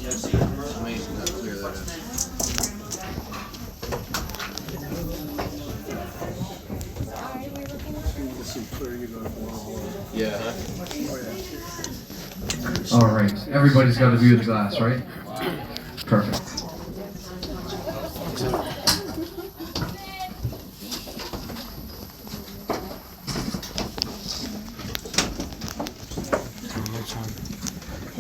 amazing how clear that is. Yeah, huh? Alright, everybody's got a view of the glass, right? Perfect.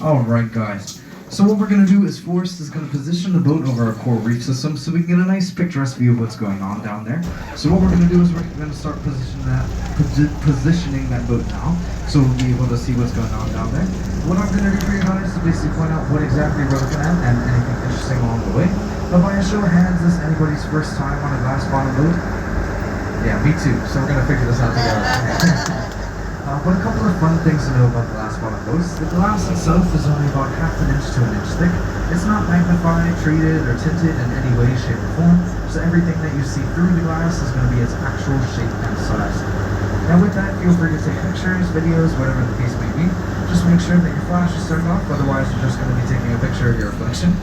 Alright guys, so what we're going to do is Forrest is going to position the boat over our coral reef system so we can get a nice picturesque view of what's going on down there. So what we're going to do is we're going to start positioning that boat now, so we'll be able to see what's going on down there. What I'm going to do for you guys is basically point out what exactly we're looking at and anything interesting along the way. But by a show of hands, is anybody's first time on a glass bottom boat? Yeah, me too, so we're going to figure this out together. But a couple of fun things to know about glass bottom boats. The glass itself is only about ½ an inch to an inch thick. It's not magnified, treated, or tinted in any way, shape, or form, so everything that you see through the glass is going to be its actual shape and size. Now with that, feel free to take pictures, videos, whatever the case may be. Just make sure that your flash is turned off, otherwise you're just going to be taking a picture of your reflection.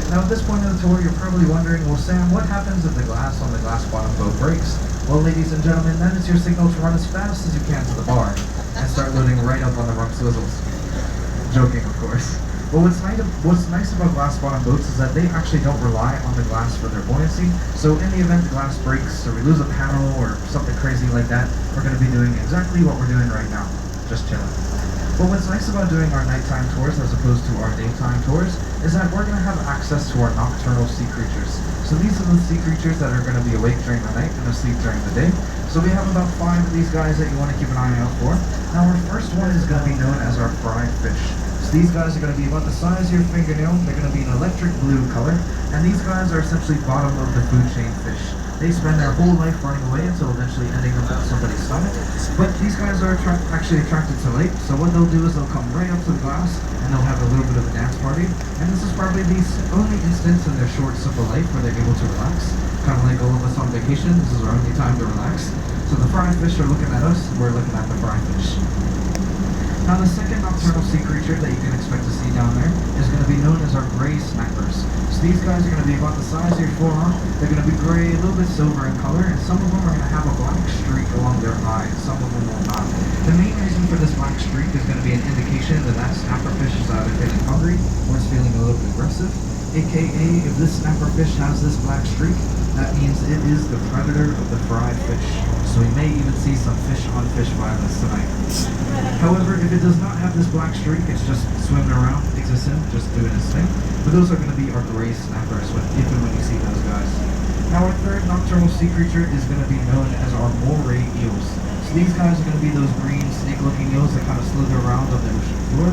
Now at this point in the tour, you're probably wondering, well Sam, what happens if the glass on the glass bottom boat breaks? Well ladies and gentlemen, that is your signal to run as fast as you can to the bar and start loading right up on the rump swizzles. Joking, of course. But what's nice about glass bottom boats is that they actually don't rely on the glass for their buoyancy. So in the event the glass breaks or we lose a panel or something crazy like that, we're going to be doing exactly what we're doing right now, just chilling. But what's nice about doing our nighttime tours as opposed to our daytime tours is that we're going to have access to our nocturnal sea creatures. So these are the sea creatures that are going to be awake during the night and asleep during the day. So we have about 5 of these guys that you want to keep an eye out for. Now our first one is going to be known as our fried fish. So these guys are going to be about the size of your fingernail. They're going to be an electric blue color. And these guys are essentially bottom of the food chain fish. They spend their whole life running away until eventually ending up at somebody's stomach. But these guys are actually attracted to light, so what they'll do is they'll come right up to the glass and they'll have a little bit of a dance party. And this is probably the only instance in their short, simple life where they're able to relax. Kind of like all of us on vacation, this is our only time to relax. So the fried fish are looking at us, and we're looking at the fried fish. Now the second nocturnal sea creature that you can expect to see down there is going to be known as our gray snappers. So these guys are going to be about the size of your forearm. They're going to be gray, a little bit silver in color, and some of them are going to have a black streak along their eyes. Some of them will not. The main reason for this black streak is going to be an indication that that snapper fish is either feeling hungry or is feeling a little bit aggressive. AKA, if this snapper fish has this black streak, that means it is the predator of the fried fish. So we may even see some fish-on-fish violence tonight. However, if it does not have this black streak, it's just swimming around, existing, just doing its thing. But those are going to be our gray snappers, if and when you see those guys. Now our third nocturnal sea creature is going to be known as our moray eels. So these guys are going to be those green snake-looking eels that kind of slither around on the ocean floor.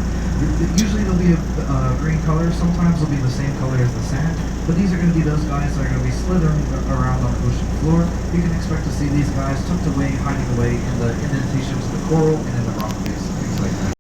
Usually they'll be a green color, sometimes they'll be the same color as the sand, but these are going to be those guys that are going to be slithering around on the ocean floor. You can expect to see these guys tucked away, hiding away in the indentations of the coral and in the rock face, things like that.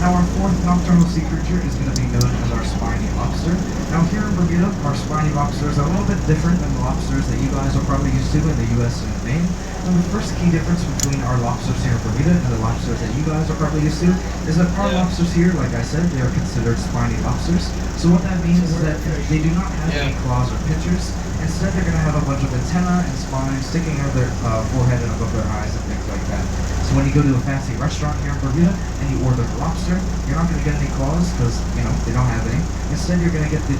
Now our fourth nocturnal sea creature is going to be known as our spiny lobster. Now here in Bermuda, our spiny lobsters are a little bit different than the lobsters that you guys are probably used to in the US and Maine. And the first key difference between our lobsters here in Bermuda and the lobsters that you guys are probably used to is that our lobsters here, like I said, they are considered spiny lobsters. So what that means is that they do not have any claws or pincers. Instead, they're going to have a bunch of antennae and spines sticking out of their forehead and above their eyes and things like that. So when you go to a fancy restaurant here in Bermuda and you order lobster, you're not going to get any claws because, you know, they don't have any. Instead, you're going to get the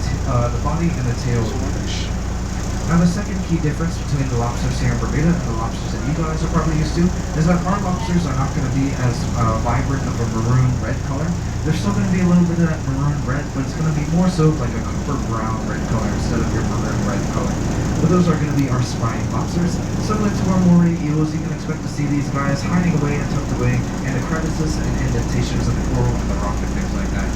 body and the tail of the fish. Now the second key difference between the lobsters here in Bermuda and the lobsters that you guys are probably used to is that our lobsters are not going to be as vibrant of a maroon red color. There's still going to be a little bit of that maroon red, but it's going to be more so like a copper brown red color instead of your maroon red color. But those are going to be our spiny lobsters. Similar to our moray eels, you can expect to see these guys hiding away and tucked away in the crevices and indentations of the coral and the rock and things like that.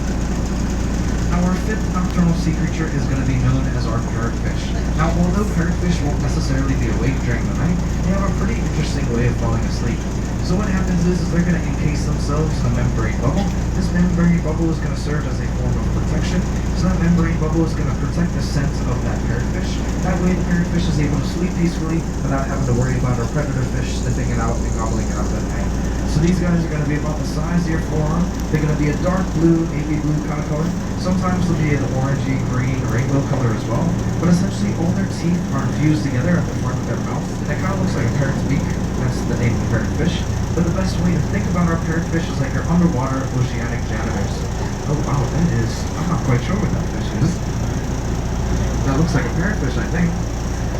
Now our fifth nocturnal sea creature is going to be known as our parrotfish. Now although parrotfish won't necessarily be awake during the night, they have a pretty interesting way of falling asleep. So what happens is they're going to encase themselves in a membrane bubble. This membrane bubble is going to serve as a form of protection. So that membrane bubble is going to protect the scent of that parrotfish. That way the parrotfish is able to sleep peacefully without having to worry about our predator fish sniffing it out and gobbling it up at night. So these guys are going to be about the size of your forearm. They're going to be a dark blue, navy blue kind of color. Sometimes they'll be an orangey, green, rainbow color as well. But essentially all their teeth are infused together at the front of their mouth. And it kind of looks like a parrot's beak. That's the name of the parrotfish. But the best way to think about our parrotfish is like our underwater oceanic janitors. Oh wow, that is, I'm not quite sure what that fish is. That looks like a parrotfish, I think.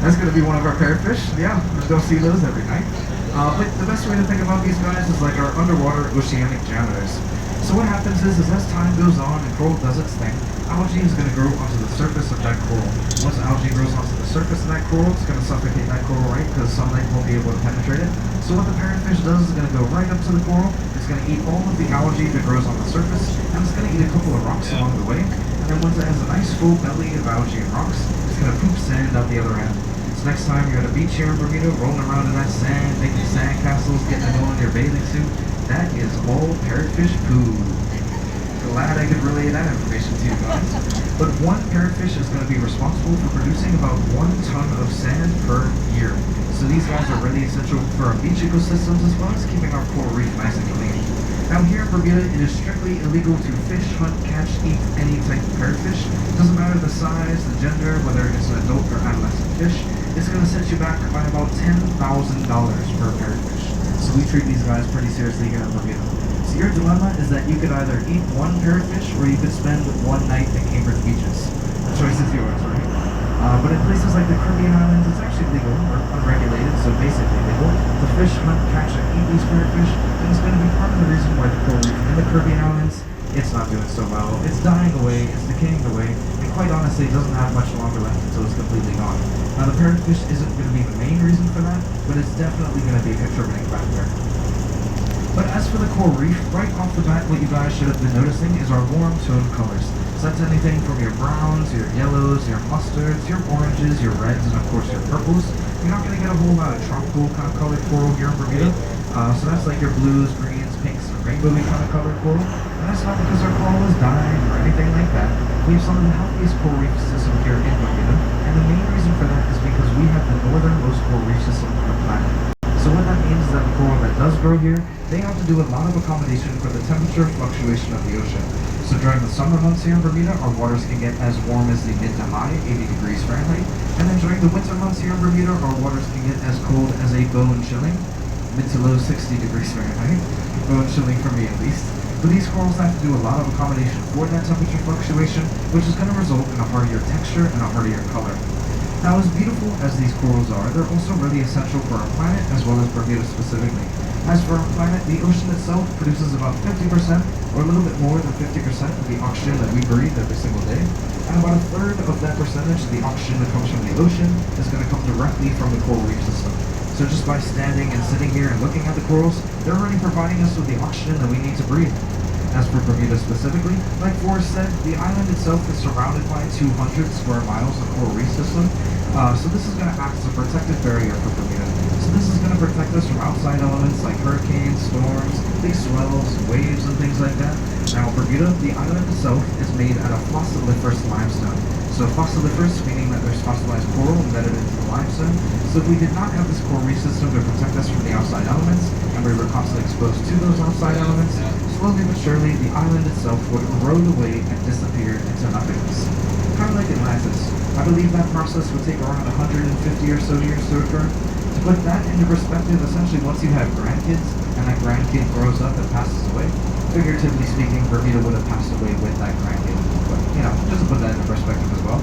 That's going to be one of our parrotfish. Yeah, don't see those every night. But the best way to think about these guys is like our underwater oceanic janitors. So what happens is as time goes on and coral does its thing, algae is going to grow onto the surface of that coral. Once algae grows onto the surface of that coral, it's going to suffocate that coral, right? Because sunlight won't be able to penetrate it. So what the parrotfish does is going to go right up to the coral. It's going to eat all of the algae that grows on the surface, and it's going to eat a couple of rocks along the way. And then once it has a nice full belly of algae and rocks, it's going to poop sand out the other end. So next time you're at a beach here in Bermuda, rolling around in that sand, making sand castles, getting to go in your bathing suit, that is all parrotfish poo. Glad I could relay that information to you guys. But one parrotfish is going to be responsible for producing about 1 ton of sand per year. So these guys are really essential for our beach ecosystems as well as keeping our coral reef nice and clean. Now here in Bermuda, it is strictly illegal to fish, hunt, catch, eat any type of parrotfish. Doesn't matter the size, the gender, whether it's an adult or adolescent fish. It's going to set you back by about $10,000 per parrotfish. So we treat these guys pretty seriously here in Bermuda. So your dilemma is that you could either eat one parrotfish or you could spend one night at Cambridge beaches. The choice is yours, right? But in places like the Caribbean islands, it's actually legal or unregulated, so basically legal to fish, hunt, catch, and eat these parrotfish. And it's going to be part of the reason why the coral reef in the Caribbean islands, it's not doing so well. It's dying away, it's decaying away, and quite honestly, it doesn't have much longer left until it's completely gone. Now the parrotfish isn't going to be the main reason for that, but it's definitely going to be a contributing factor. But as for the coral reef, right off the bat, what you guys should have been noticing is our warm tone colors. So that's anything from your browns, your yellows, your mustards, your oranges, your reds, and of course your purples. You're not going to get a whole lot of tropical kind of colored coral here in Bermuda. So that's like your blues, greens, pinks, and rainbowy kind of colored coral. And that's not because our coral is dying or anything like that. We have some of the healthiest coral reef system here in Bermuda. And the main reason for that is because we have the northernmost coral reef system on the planet. So what that means is that the coral that does grow here, they have to do a lot of accommodation for the temperature fluctuation of the ocean. So during the summer months here in Bermuda, our waters can get as warm as the mid to high 80 degrees Fahrenheit. And then during the winter months here in Bermuda, our waters can get as cold as a bone chilling, mid to low 60 degrees Fahrenheit. Bone chilling for me at least. But these corals have to do a lot of accommodation for that temperature fluctuation, which is going to result in a hardier texture and a hardier color. Now, as beautiful as these corals are, they're also really essential for our planet as well as Bermuda specifically. As for our planet, the ocean itself produces about 50% or a little bit more than 50% of the oxygen that we breathe every single day. And about a third of that percentage, the oxygen that comes from the ocean, is going to come directly from the coral reef system. So just by standing and sitting here and looking at the corals, they're already providing us with the oxygen that we need to breathe. As for Bermuda specifically, like Forrest said, the island itself is surrounded by 200 square miles of coral reef system. So this is going to act as a protective barrier for Bermuda. So this is going to protect us from outside elements like hurricanes, storms, big swells, waves, and things like that. Now Bermuda, the island itself, is made out of fossiliferous limestone. So fossiliferous meaning that there's fossilized coral embedded into the limestone. So if we did not have this coral reef system to protect us from the outside elements, and we were constantly exposed to those outside elements, slowly but surely the island itself would erode away and disappear into nothingness. Kind of like Atlantis. I believe that process would take around 150 or so years to occur. To put that into perspective, essentially once you have grandkids, and that grandkid grows up and passes away, figuratively speaking, Bermuda would have passed away with that grandkid. But, you know, just to put that into perspective as well.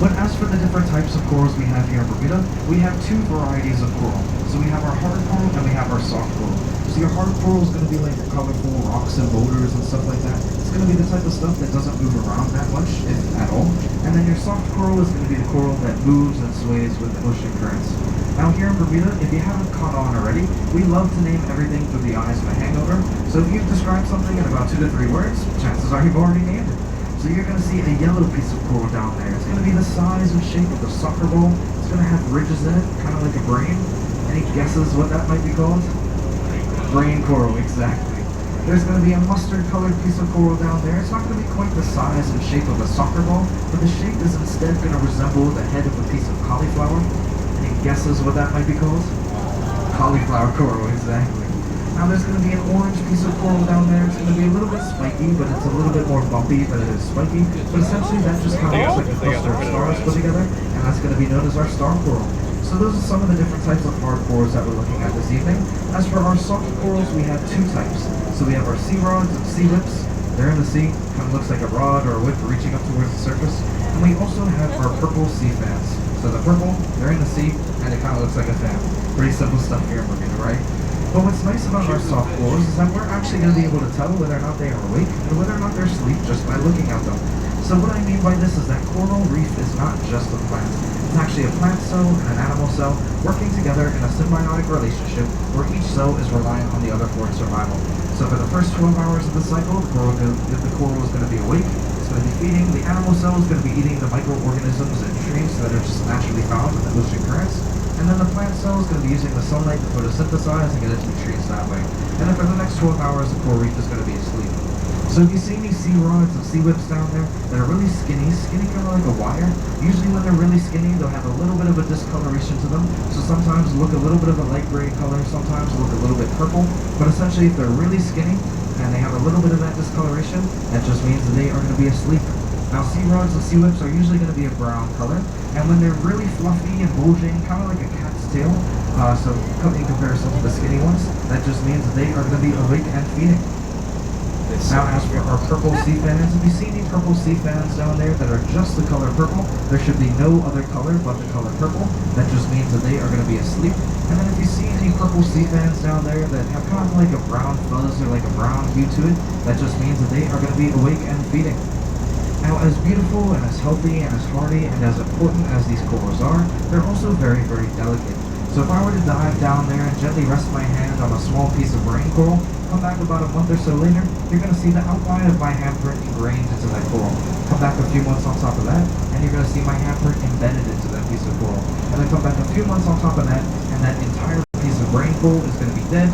But as for the different types of corals we have here in Bermuda, we have two varieties of coral. So we have our hard coral and we have our soft coral. So your hard coral is going to be like your colorful rocks and boulders and stuff like that. It's going to be the type of stuff that doesn't move around that much, if at all. And then your soft coral is going to be the coral that moves and sways with the ocean currents. Now here in Bermuda, if you haven't caught on already, we love to name everything through the eyes of a hangover. So if you've described something in about 2 to 3 words, chances are you've already named it. So you're going to see a yellow piece of coral down there. It's going to be the size and shape of a soccer ball. It's going to have ridges in it, kind of like a brain. Any guesses what that might be called? Brain coral, exactly. There's going to be a mustard-colored piece of coral down there. It's not going to be quite the size and shape of a soccer ball, but the shape is instead going to resemble the head of a piece of cauliflower. Any guesses what that might be called? Cauliflower coral, exactly. Now there's going to be an orange piece of coral down there. It's going to be a little bit spiky, but it's a little bit more bumpy than it is spiky. But essentially that just kind of looks like a cluster of stars put together, and that's going to be known as our star coral. So those are some of the different types of hard corals that we're looking at this evening. As for our soft corals, we have two types. So we have our sea rods and sea whips. They're in the sea, kind of looks like a rod or a whip reaching up towards the surface. And we also have our purple sea fans. So the purple, they're in the sea, and it kind of looks like a fan. Pretty simple stuff here in Bermuda, right? But what's nice about our soft corals is that we're actually going to be able to tell whether or not they are awake and whether or not they're asleep just by looking at them. So what I mean by this is that coral reef is not just a plant. It's actually a plant cell and an animal cell working together in a symbiotic relationship where each cell is reliant on the other for its survival. So for the first 12 hours of the cycle, the coral is going to be awake. It's going to be feeding. The animal cell is going to be eating the microorganisms and nutrients that are just naturally found in the ocean currents. And then the plant cell is going to be using the sunlight to photosynthesize and get its nutrients that way. And then for the next 12 hours, the coral reef is going to be asleep. So if you see any sea rods and sea whips down there that are really skinny kind of like a wire, usually when they're really skinny, they'll have a little bit of a discoloration to them. So sometimes look a little bit of a light gray color, sometimes look a little bit purple. But essentially, if they're really skinny and they have a little bit of that discoloration, that just means that they are going to be asleep. Now, sea rods and sea whips are usually going to be a brown color, and when they're really fluffy and bulging, kind of like a cat's tail, so in comparison to the skinny ones, that just means that they are going to be awake and feeding. Now, as for our purple sea fans, if you see any purple sea fans down there that are just the color purple, there should be no other color but the color purple. That just means that they are going to be asleep. And then if you see any purple sea fans down there that have kind of like a brown fuzz or like a brown hue to it, that just means that they are going to be awake and feeding. Now, as beautiful and as healthy and as hardy and as important as these corals are, they're also very, very delicate. So if I were to dive down there and gently rest my hand on a small piece of brain coral, come back about a month or so later, you're going to see the outline of my handprint ingrained into that coral. Come back a few months on top of that, and you're going to see my handprint embedded into that piece of coral. And then come back a few months on top of that, and that entire piece of brain coral is going to be dead,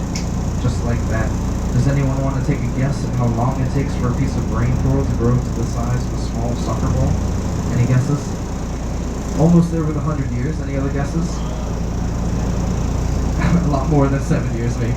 just like that. Does anyone want to take a guess at how long it takes for a piece of brain coral to grow to the size of a small soccer ball? Any guesses? Almost there with 100 years. Any other guesses? A lot more than 7 years, maybe.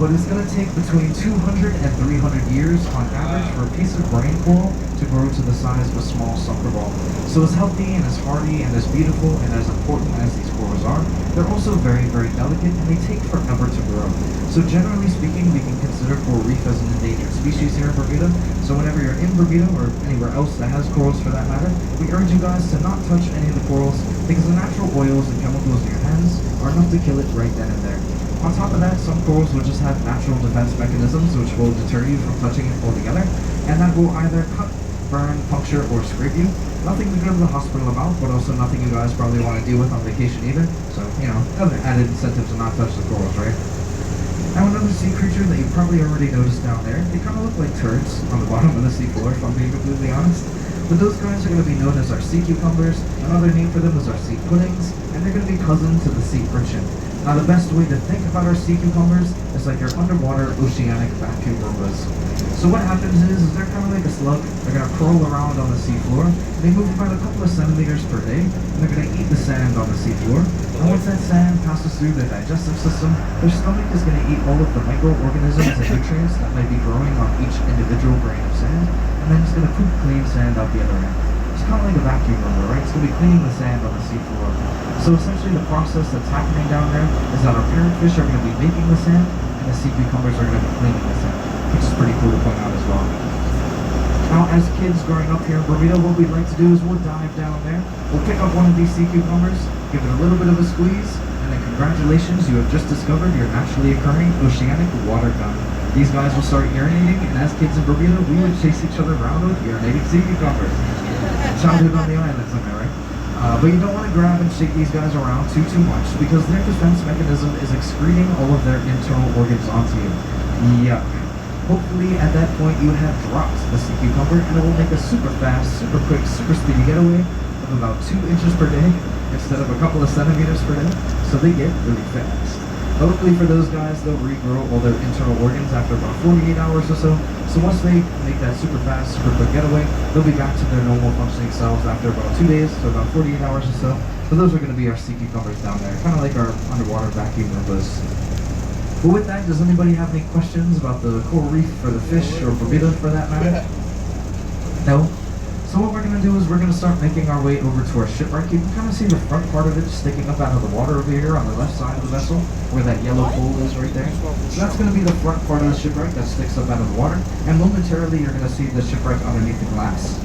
But it's going to take between 200 and 300 years on average for a piece of brain coral to grow to the size of a small soccer ball. So as healthy and as hardy and as beautiful and as important as these corals are, they're also very, very delicate and they take forever to grow. So generally speaking, we can consider coral reef as an endangered species here in Bermuda. So whenever you're in Bermuda or anywhere else that has corals for that matter, we urge you guys to not touch any of the corals because the natural oils and chemicals in your hands are enough to kill it right then and there. On top of that, some corals will just have natural defense mechanisms which will deter you from touching it altogether, and that will either cut, burn, puncture, or scrape you. Nothing to go to the hospital about, but also nothing you guys probably want to deal with on vacation either. So, another added incentive to not touch the corals, right? Now another sea creature that you probably already noticed down there, they kind of look like turds on the bottom of the sea floor, if I'm being completely honest. But those guys are going to be known as our sea cucumbers. Another name for them is our sea puddings, and they're going to be cousin to the sea urchin. Now the best way to think about our sea cucumbers is like your underwater oceanic vacuum Roombas. So what happens is they're kind of like a slug. They're going to crawl around on the seafloor. They move about a couple of centimeters per day, and they're going to eat the sand on the seafloor. And once that sand passes through their digestive system, their stomach is going to eat all of the microorganisms and nutrients that might be growing on each individual grain of sand, and then it's going to poop clean sand out the other end. It's kind of like a vacuum Roomba, right? It's going to be cleaning the sand on the seafloor. So essentially the process that's happening down there is that our parrotfish are going to be making the sand, and the sea cucumbers are going to be cleaning the sand, which is pretty cool to point out as well. Now, as kids growing up here in Bermuda, what we'd like to do is we'll dive down there, we'll pick up one of these sea cucumbers, give it a little bit of a squeeze, and then congratulations, you have just discovered your naturally occurring oceanic water gun. These guys will start urinating, and as kids in Bermuda, we would chase each other around with urinating sea cucumbers. Childhood on the islands, am I right? But you don't want to grab and shake these guys around too much because their defense mechanism is excreting all of their internal organs onto you. Yuck. Hopefully at that point you have dropped the sea cucumber and it will make a super fast, super quick, super speedy getaway of about 2 inches per day instead of a couple of centimeters per day, so they get really fast. But luckily for those guys, they'll regrow all their internal organs after about 48 hours or so. So once they make that super fast, super quick getaway, they'll be back to their normal functioning selves after about 2 days, so about 48 hours or so. So those are going to be our sea cucumbers down there, kind of like our underwater vacuum Roombas. But with that, does anybody have any questions about the coral reef or the fish or Bermuda for that matter? No? So what we're going to do is we're going to start making our way over to our shipwreck. You can kind of see the front part of it sticking up out of the water over here on the left side of the vessel, where that yellow pole is right there. So that's going to be the front part of the shipwreck that sticks up out of the water, and momentarily you're going to see the shipwreck underneath the glass.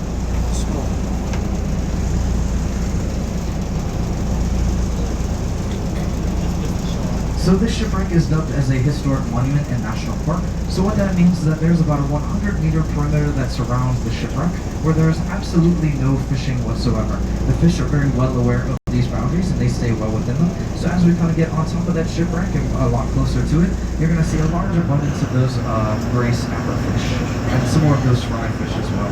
So this shipwreck is dubbed as a historic monument and national park. So what that means is that there's about a 100-meter perimeter that surrounds the shipwreck, where there is absolutely no fishing whatsoever. The fish are very well aware of these boundaries and they stay well within them. So as we kind of get on top of that shipwreck and a lot closer to it, you're going to see a large abundance of those gray snapper fish and some more of those fry fish as well.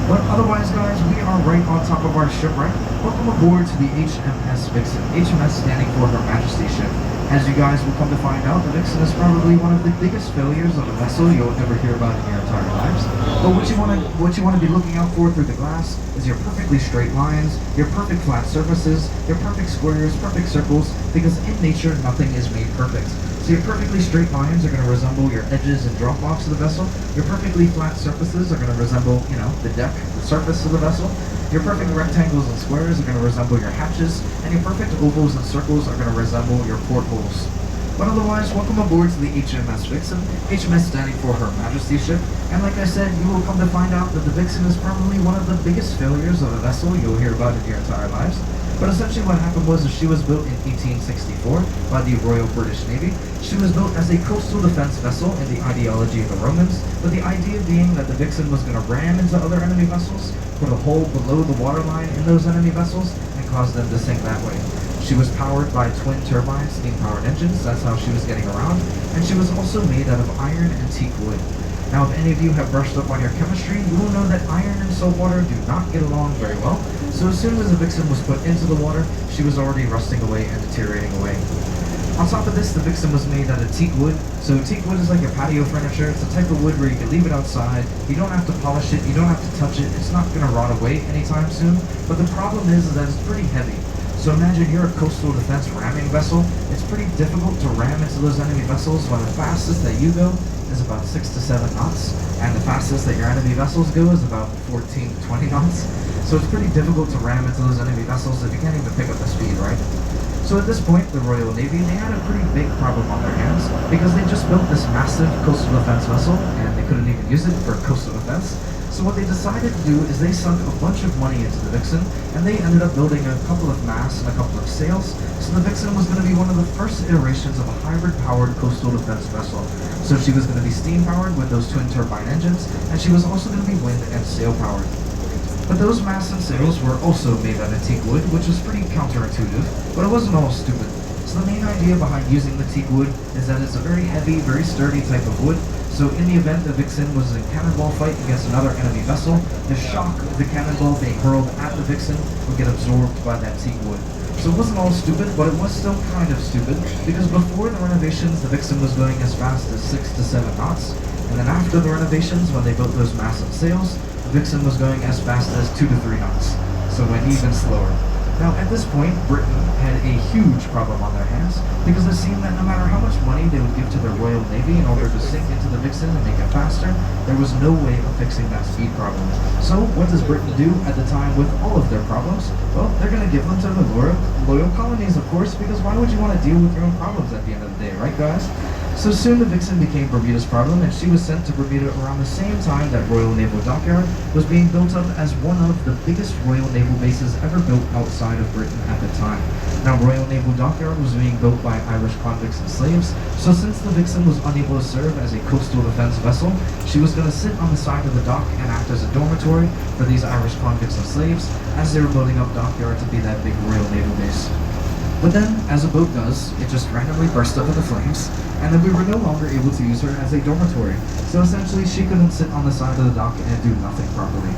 But otherwise, guys, we are right on top of our shipwreck. Welcome aboard to the HMS Vixen. HMS standing for Her Majesty's ship. As you guys will come to find out, the Vixen is probably one of the biggest failures of a vessel you'll ever hear about in your entire lives. But what you want to be looking out for through the glass is your perfectly straight lines, your perfect flat surfaces, your perfect squares, perfect circles, because in nature, nothing is made perfect. So your perfectly straight lines are going to resemble your edges and drop-offs of the vessel. Your perfectly flat surfaces are going to resemble, the deck, the surface of the vessel. Your perfect rectangles and squares are going to resemble your hatches, and your perfect ovals and circles are going to resemble your portholes. But otherwise, welcome aboard to the HMS Vixen, HMS standing for Her Majesty's ship. And like I said, you will come to find out that the Vixen is probably one of the biggest failures of a vessel you'll hear about in your entire lives. But essentially what happened was that she was built in 1864 by the Royal British Navy. She was built as a coastal defense vessel in the ideology of the Romans, but the idea being that the Vixen was going to ram into other enemy vessels, put a hole below the waterline in those enemy vessels, and cause them to sink that way. She was powered by twin turbine steam-powered engines, that's how she was getting around, and she was also made out of iron and teak wood. Now, if any of you have brushed up on your chemistry, you will know that iron and salt water do not get along very well. So as soon as the Vixen was put into the water, she was already rusting away and deteriorating away. On top of this, the Vixen was made out of teak wood. So teak wood is like your patio furniture. It's a type of wood where you can leave it outside. You don't have to polish it. You don't have to touch it. It's not going to rot away anytime soon. But the problem is that it's pretty heavy. So imagine you're a coastal defense ramming vessel. It's pretty difficult to ram into those enemy vessels when the fastest that you go is about 6 to 7 knots, and the fastest that your enemy vessels go is about 14 to 20 knots. So it's pretty difficult to ram into those enemy vessels if you can't even pick up the speed, right? So at this point, the Royal Navy, they had a pretty big problem on their hands because they just built this massive coastal defense vessel and they couldn't even use it for coastal defense. So what they decided to do is they sunk a bunch of money into the Vixen, and they ended up building a couple of masts and a couple of sails. So the Vixen was going to be one of the first iterations of a hybrid-powered coastal defense vessel. So she was going to be steam-powered with those twin turbine engines, and she was also going to be wind and sail-powered. But those masts and sails were also made out of teak wood, which was pretty counterintuitive, but it wasn't all stupid. So the main idea behind using the teak wood is that it's a very heavy, very sturdy type of wood. So in the event the Vixen was in a cannonball fight against another enemy vessel, the shock of the cannonball being hurled at the Vixen would get absorbed by that teak wood. So it wasn't all stupid, but it was still kind of stupid, because before the renovations, the Vixen was going as fast as 6 to 7 knots, and then after the renovations, when they built those massive sails, the Vixen was going as fast as 2 to 3 knots, so it went even slower. Now, at this point, Britain had a huge problem on their hands because it seemed that no matter how much money they would give to their Royal Navy in order to sink into the Vixen and make it faster, there was no way of fixing that speed problem. So, what does Britain do at the time with all of their problems? Well, they're going to give them to the loyal colonies, of course, because why would you want to deal with your own problems at the end of the day, right, guys? So soon the Vixen became Bermuda's problem, and she was sent to Bermuda around the same time that Royal Naval Dockyard was being built up as one of the biggest Royal Naval bases ever built outside of Britain at the time. Now, Royal Naval Dockyard was being built by Irish convicts and slaves, so since the Vixen was unable to serve as a coastal defense vessel, she was going to sit on the side of the dock and act as a dormitory for these Irish convicts and slaves as they were building up Dockyard to be that big Royal Naval base. But then, as a boat does, it just randomly burst up into flames, and then we were no longer able to use her as a dormitory. So essentially, she couldn't sit on the side of the dock and do nothing properly.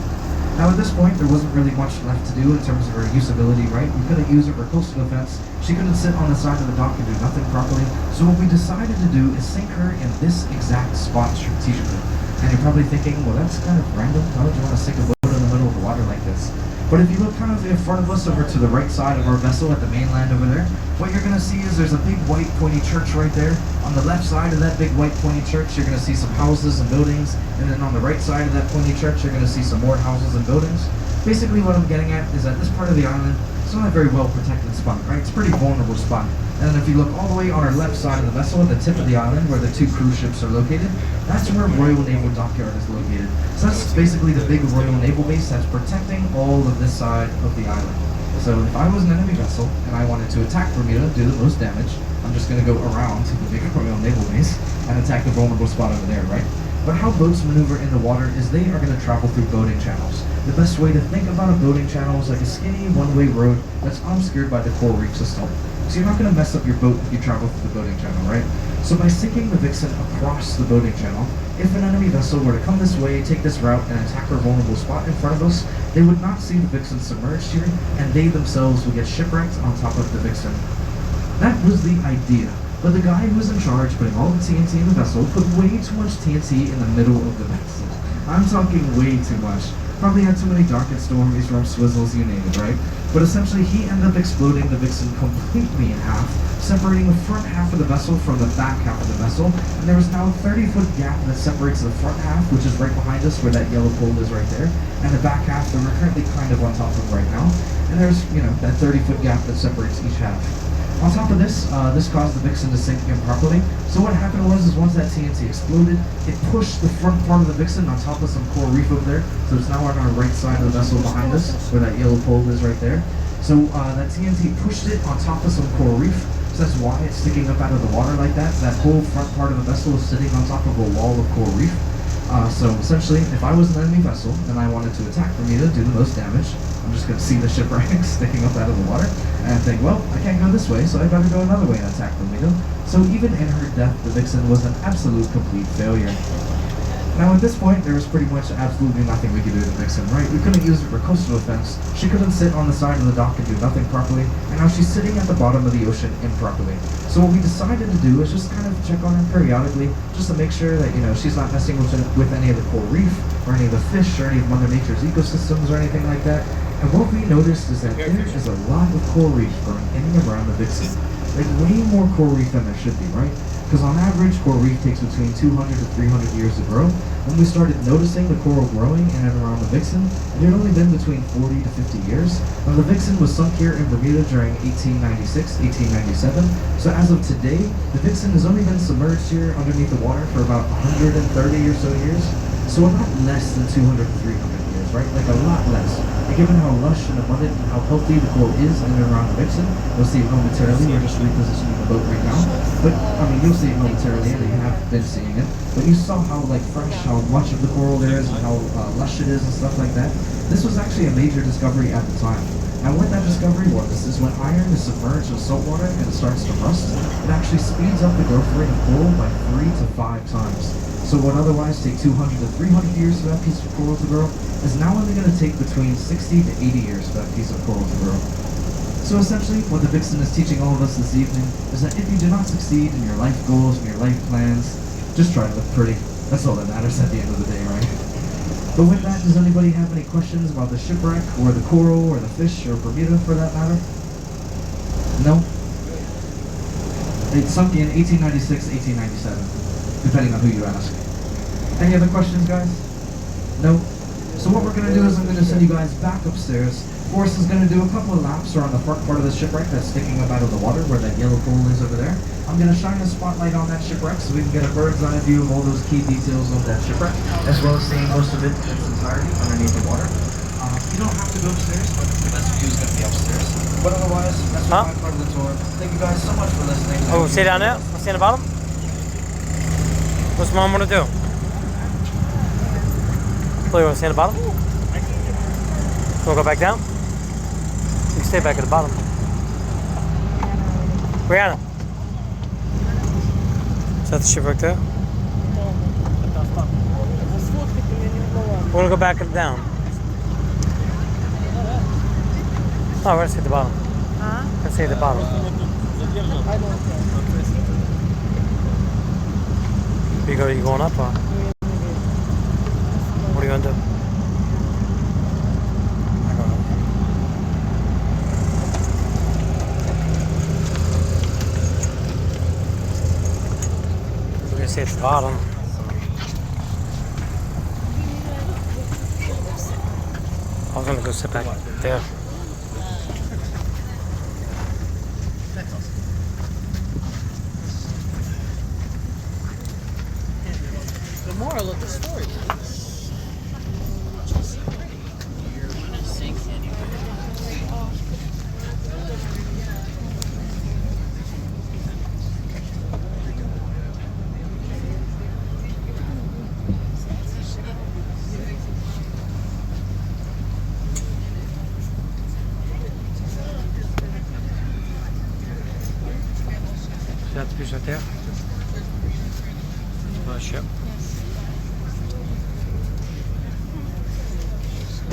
Now at this point, there wasn't really much left to do in terms of her usability, right? We couldn't use her for coastal defense. She couldn't sit on the side of the dock and do nothing properly. So what we decided to do is sink her in this exact spot strategically. And you're probably thinking, well, that's kind of random. Why would you want to sink a boat in the middle of the water like this? shipwrecks. But if you look kind of in front of us over to the right side of our vessel at the mainland over there, what you're going to see is there's a big white pointy church right there. On the left side of that big white pointy church, you're going to see some houses and buildings. And then on the right side of that pointy church, you're going to see some more houses and buildings. Basically what I'm getting at is that this part of the island, it's not a very well protected spot, right? It's a pretty vulnerable spot. And then if you look all the way on our left side of the vessel at the tip of the island where the two cruise ships are located, that's where Royal Naval Dockyard is located. So that's basically the big Royal Naval base that's protecting all of this side of the island. So if I was an enemy vessel and I wanted to attack Bermuda, do the most damage, I'm just going to go around to the big Royal Naval base and attack the vulnerable spot over there, right? But how boats maneuver in the water is they are going to travel through boating channels. The best way to think about a boating channel is like a skinny one-way road that's obscured by the coral reef system. So you're not going to mess up your boat if you travel through the boating channel, right? So by sinking the Vixen across the boating channel, if an enemy vessel were to come this way, take this route, and attack our vulnerable spot in front of us, they would not see the Vixen submerged here, and they themselves would get shipwrecked on top of the Vixen. That was the idea. But the guy who was in charge putting all the TNT in the vessel put way too much TNT in the middle of the vessel. I'm talking way too much. Probably had too many dark and stormies, rough swizzles, you name it, right? But essentially he ended up exploding the Vixen completely in half, separating the front half of the vessel from the back half of the vessel, and there is now a 30-foot gap that separates the front half, which is right behind us where that yellow pole is right there, and the back half that we're currently kind of on top of right now, and there's, you know, that 30-foot gap that separates each half. On top of this, this caused the Vixen to sink improperly. So what happened was, is once that TNT exploded, it pushed the front part of the Vixen on top of some coral reef over there. So it's now on our right side of the vessel behind us, where that yellow pole is right there. So that TNT pushed it on top of some coral reef. So that's why it's sticking up out of the water like that. That whole front part of the vessel is sitting on top of a wall of coral reef. So essentially, if I was an enemy vessel and I wanted to attack Bermuda, do the most damage, I'm just going to see the shipwreck sticking up out of the water and think, well, I can't go this way, so I better go another way and attack Bermuda. So even in her death, the Vixen was an absolute complete failure. Now at this point, there was pretty much absolutely nothing we could do to the Vixen, right? We couldn't use her for coastal defense. She couldn't sit on the side of the dock and do nothing properly, and now she's sitting at the bottom of the ocean improperly. So what we decided to do is just kind of check on her periodically, just to make sure that, you know, she's not messing with any of the coral reef, or any of the fish, or any of Mother Nature's ecosystems, or anything like that. And what we noticed is that there is a lot of coral reef growing in and around the Vixen. Like way more coral reef than there should be, right? Because on average, coral reef takes between 200 to 300 years to grow. When we started noticing the coral growing in and around the Vixen, it had only been between 40 to 50 years. Now the Vixen was sunk here in Bermuda during 1896, 1897. So as of today, the Vixen has only been submerged here underneath the water for about 130 or so years. So a lot less than 200 to 300 years, right? Like a lot less. And given how lush and abundant and how healthy the coral is in and around the Vixen, you'll see it momentarily. We're just repositioning the boat right now. But, I mean, you'll see it momentarily, and you have been seeing it. But you saw how, like, fresh, how much of the coral there is, and how lush it is and stuff like that. This was actually a major discovery at the time. And what that discovery was is when iron is submerged in salt water and it starts to rust, it actually speeds up the growth rate of coral by 3 to 5 times. So what otherwise take 200 to 300 years for that piece of coral to grow is now only going to take between 60 to 80 years for that piece of coral to grow. So essentially, what the Vixen is teaching all of us this evening is that if you do not succeed in your life goals and your life plans, just try to look pretty. That's all that matters at the end of the day, right? But with that, does anybody have any questions about the shipwreck, or the coral, or the fish, or Bermuda for that matter? No? It sunk in 1896, 1897, depending on who you ask. Any other questions, guys? No? So what we're going to do is I'm going to send you guys back upstairs. Forrest is going to do a couple of laps around the front part of the shipwreck that's sticking up out of the water where that yellow pole is over there. I'm going to shine a spotlight on that shipwreck so we can get a bird's eye view of all those key details of that shipwreck, as well as seeing most of it in its entirety underneath the water. You don't have to go upstairs, but the best view is going to be upstairs. But otherwise, that's my part of the tour. Thank you guys so much for listening. Oh, stay down there? Stay in the bottom? What's mom want to do? Chloe, want to stay in the bottom? You want to go back down? You can stay back at the bottom. Brianna. Is that the shipwreck there? We're going to go back and down. Oh, we're going to stay at the bottom. Huh? We're going to stay at the bottom. You going up or? What are you going to do? bottom. I was gonna go sit back there. The moral of the story is you're gonna sink anyway. See that piece right there? Oh, ship.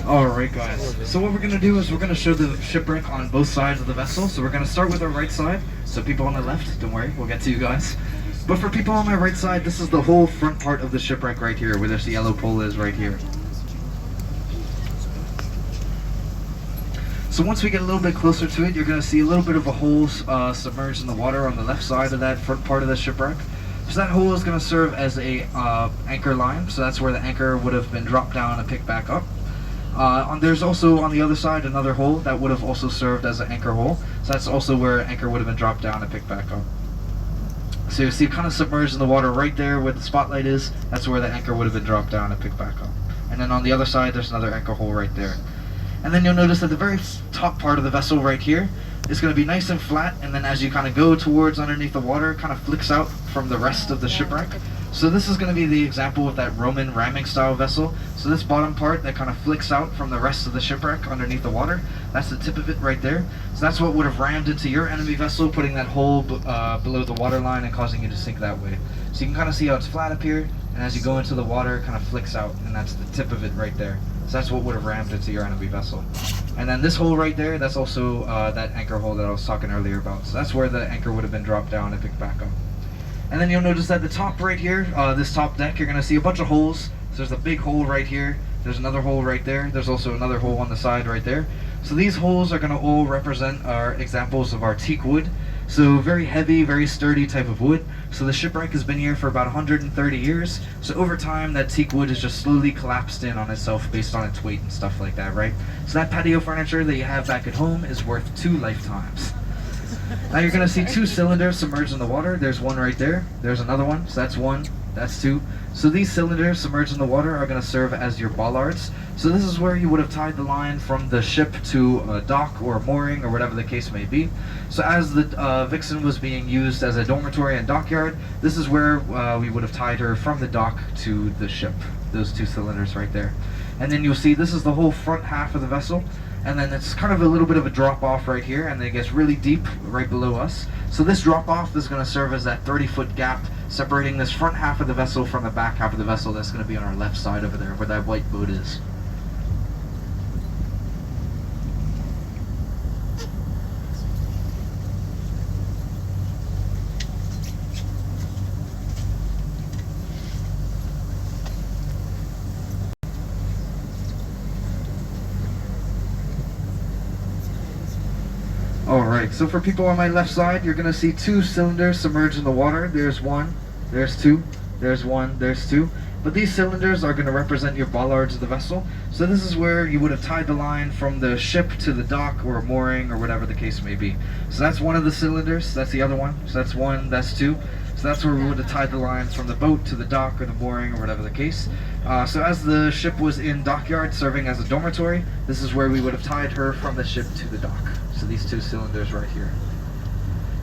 Alright guys, so what we're going to do is we're going to show the shipwreck on both sides of the vessel. So we're going to start with our right side. So people on the left, don't worry, we'll get to you guys. But for people on my right side, this is the whole front part of the shipwreck right here, where this yellow pole is right here. So once we get a little bit closer to it, you're going to see a little bit of a hole submerged in the water on the left side of that front part of the shipwreck. So that hole is going to serve as a anchor line, so that's where the anchor would have been dropped down and picked back up. There's also on the other side another hole that would have also served as an anchor hole, so that's also where anchor would have been dropped down and picked back up. So you see kind of submerged in the water right there where the spotlight is, that's where the anchor would have been dropped down and picked back up. And then on the other side there's another anchor hole right there. And then you'll notice that the very top part of the vessel right here is going to be nice and flat, and then as you kind of go towards underneath the water, it kind of flicks out from the rest of the shipwreck. So this is going to be the example of that Roman ramming style vessel. So this bottom part that kind of flicks out from the rest of the shipwreck underneath the water, that's the tip of it right there. So that's what would have rammed into your enemy vessel, putting that hole below the water line and causing you to sink that way. So you can kind of see how it's flat up here, and as you go into the water, it kind of flicks out, and that's the tip of it right there. So that's what would have rammed into your enemy vessel. And then this hole right there, that's also that anchor hole that I was talking earlier about. So that's where the anchor would have been dropped down and picked back up. And then you'll notice at the top right here, this top deck, you're going to see a bunch of holes. So there's a big hole right here. There's another hole right there. There's also another hole on the side right there. So these holes are going to all represent our examples of our teak wood. So very heavy, very sturdy type of wood. So the shipwreck has been here for about 130 years. So over time, that teak wood has just slowly collapsed in on itself based on its weight and stuff like that, right? So that patio furniture that you have back at home is worth 2 lifetimes. Now you're going to see 2 cylinders submerged in the water. There's one right there. There's another one. So that's 1. That's 2. So these cylinders submerged in the water are going to serve as your bollards. So this is where you would have tied the line from the ship to a dock or a mooring or whatever the case may be. So as the Vixen was being used as a dormitory and dockyard, this is where we would have tied her from the dock to the ship. Those 2 cylinders right there. And then you'll see this is the whole front half of the vessel. And then it's kind of a little bit of a drop off right here, and then it gets really deep right below us. So this drop off is going to serve as that 30-foot gap separating this front half of the vessel from the back half of the vessel. That's going to be on our left side over there where that white boat is. Alright, so for people on my left side, you're going to see 2 cylinders submerged in the water. There's 1, there's 2, there's 1, there's 2. But these cylinders are going to represent your bollards of the vessel. So this is where you would have tied the line from the ship to the dock or a mooring or whatever the case may be. So that's one of the cylinders, that's the other one. So that's 1, that's 2. So that's where we would have tied the lines from the boat to the dock or the mooring or whatever the case. So as the ship was in dockyard serving as a dormitory, this is where we would have tied her from the ship to the dock. So these 2 cylinders right here.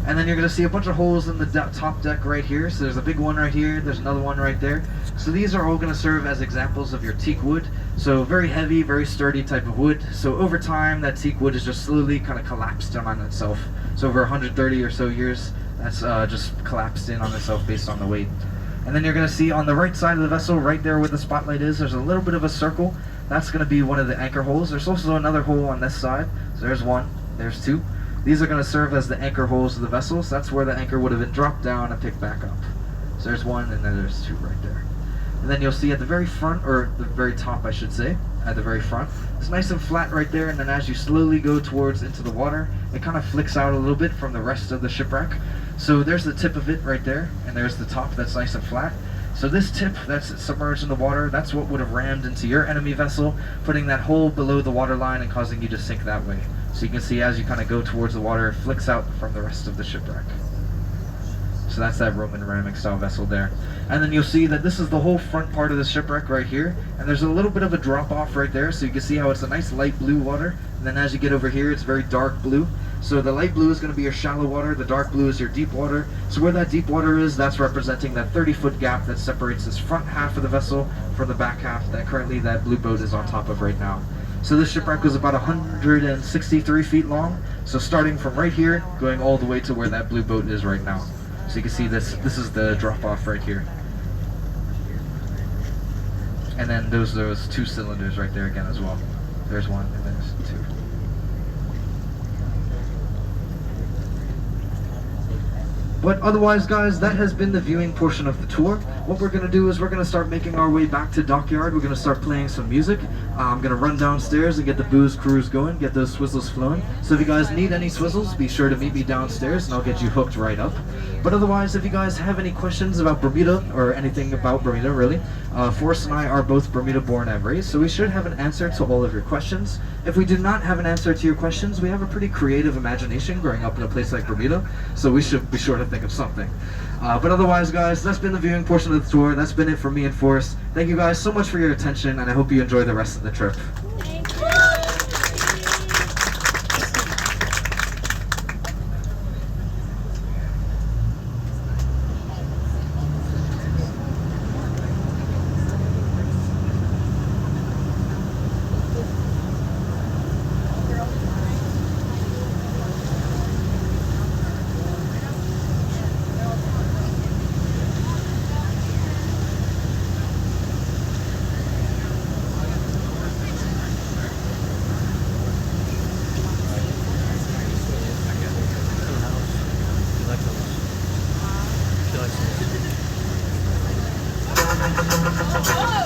And then you're going to see a bunch of holes in the top deck right here. So there's a big one right here, there's another one right there. So these are all going to serve as examples of your teak wood. So very heavy, very sturdy type of wood. So over time, that teak wood has just slowly kind of collapsed in on itself. So over 130 or so years, that's just collapsed in on itself based on the weight. And then you're going to see on the right side of the vessel, right there where the spotlight is, there's a little bit of a circle. That's going to be one of the anchor holes. There's also another hole on this side. So there's 1, there's 2. These are going to serve as the anchor holes of the vessel. So that's where the anchor would have been dropped down and picked back up. So there's 1, and then there's 2 right there. And then you'll see at the very front, or the very top I should say, at the very front, it's nice and flat right there, and then as you slowly go towards into the water, it kind of flicks out a little bit from the rest of the shipwreck. So there's the tip of it right there, and there's the top that's nice and flat. So this tip that's submerged in the water, that's what would have rammed into your enemy vessel, putting that hole below the water line and causing you to sink that way. So you can see as you kind of go towards the water, it flicks out from the rest of the shipwreck. So that's that Roman ramming style vessel there. And then you'll see that this is the whole front part of the shipwreck right here. And there's a little bit of a drop off right there. So you can see how it's a nice light blue water. And then as you get over here, it's very dark blue. So the light blue is going to be your shallow water. The dark blue is your deep water. So where that deep water is, that's representing that 30-foot gap that separates this front half of the vessel from the back half that currently that blue boat is on top of right now. So this shipwreck was about 163 feet long. So starting from right here, going all the way to where that blue boat is right now. So you can see this is the drop off right here. And then those 2 cylinders right there again as well. There's one and there's 2. But otherwise, guys, that has been the viewing portion of the tour. What we're going to do is we're going to start making our way back to Dockyard. We're going to start playing some music. I'm going to run downstairs and get the booze cruise going, get those swizzles flowing. So if you guys need any swizzles, be sure to meet me downstairs and I'll get you hooked right up. But otherwise, if you guys have any questions about Bermuda or anything about Bermuda, really, Forrest and I are both Bermuda born and raised, so we should have an answer to all of your questions. If we do not have an answer to your questions, we have a pretty creative imagination growing up in a place like Bermuda, so we should be sure to think of something. But otherwise, guys, that's been the viewing portion of the tour. That's been it for me and Forrest. Thank you guys so much for your attention, and I hope you enjoy the rest of the trip. Oh!